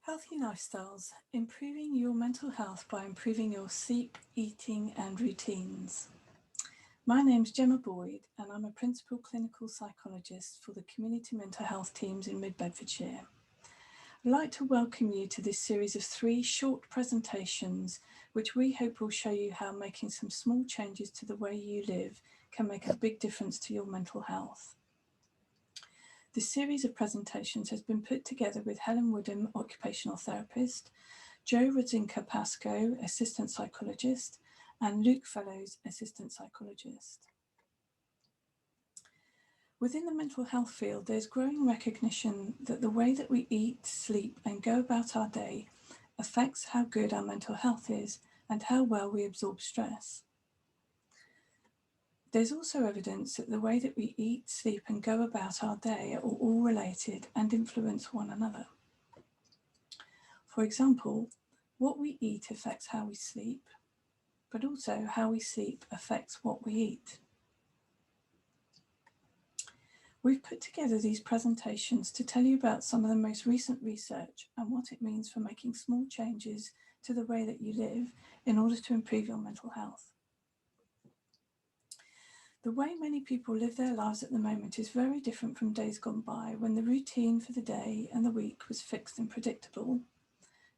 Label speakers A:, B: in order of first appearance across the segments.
A: Healthy lifestyles, improving your mental health by improving your sleep, eating, and routines. My name's Jemma Boyd, and I'm a principal clinical psychologist for the community mental health teams in Mid Bedfordshire. I'd like to welcome you to this series of 3 short presentations, which we hope will show you how making some small changes to the way you live can make a big difference to your mental health. This series of presentations has been put together with Helen Woodham, occupational therapist, Joe Rodzinka-Pascoe, assistant psychologist, and Luke Fellows, assistant psychologist. Within the mental health field, there's growing recognition that the way that we eat, sleep, and go about our day affects how good our mental health is and how well we absorb stress. There's also evidence that the way that we eat, sleep, and go about our day are all related and influence one another. For example, what we eat affects how we sleep, but also how we sleep affects what we eat. We've put together these presentations to tell you about some of the most recent research and what it means for making small changes to the way that you live in order to improve your mental health. The way many people live their lives at the moment is very different from days gone by when the routine for the day and the week was fixed and predictable.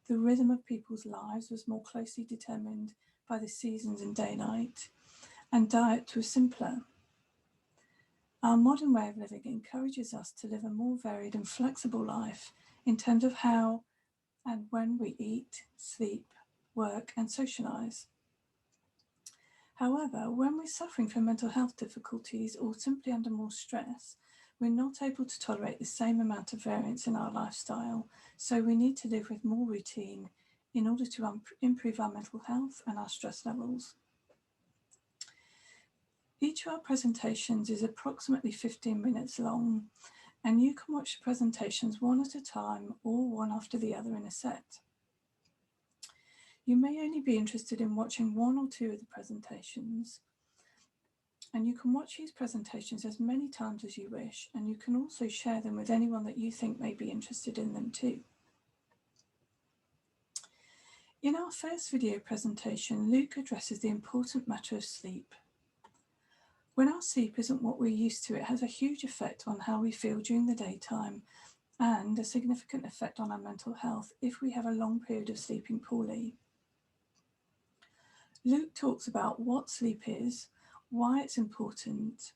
A: The rhythm of people's lives was more closely determined by the seasons and day-night, and diet was simpler. Our modern way of living encourages us to live a more varied and flexible life in terms of how and when we eat, sleep, work, and socialise. However, when we're suffering from mental health difficulties or simply under more stress, we're not able to tolerate the same amount of variance in our lifestyle, so we need to live with more routine in order to improve our mental health and our stress levels. Each of our presentations is approximately 15 minutes long, and you can watch the presentations one at a time or one after the other in a set. You may only be interested in watching 1 or 2 of the presentations, and you can watch these presentations as many times as you wish, and you can also share them with anyone that you think may be interested in them too. In our first video presentation, Luke addresses the important matter of sleep. When our sleep isn't what we're used to, it has a huge effect on how we feel during the daytime and a significant effect on our mental health if we have a long period of sleeping poorly. Luke talks about what sleep is, why it's important,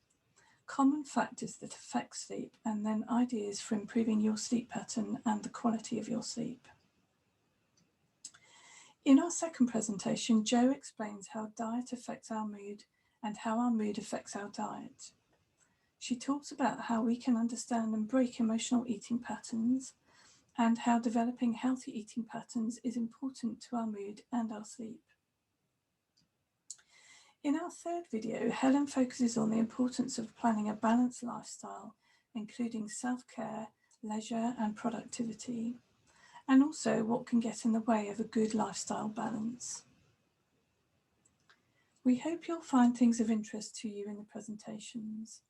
A: common factors that affect sleep, and then ideas for improving your sleep pattern and the quality of your sleep. In our second presentation, Jo explains how diet affects our mood and how our mood affects our diet. She talks about how we can understand and break emotional eating patterns and how developing healthy eating patterns is important to our mood and our sleep. In our third video, Helen focuses on the importance of planning a balanced lifestyle, including self-care, leisure, and productivity, and also what can get in the way of a good lifestyle balance. We hope you'll find things of interest to you in the presentations.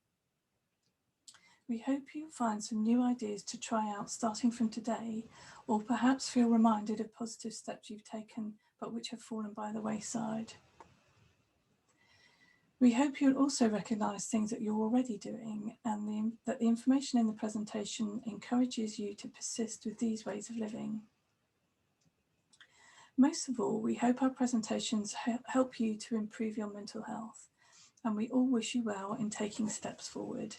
A: We hope you'll find some new ideas to try out starting from today, or perhaps feel reminded of positive steps you've taken but which have fallen by the wayside. We hope you'll also recognise things that you're already doing and that the information in the presentation encourages you to persist with these ways of living. Most of all, we hope our presentations help you to improve your mental health, and we all wish you well in taking steps forward.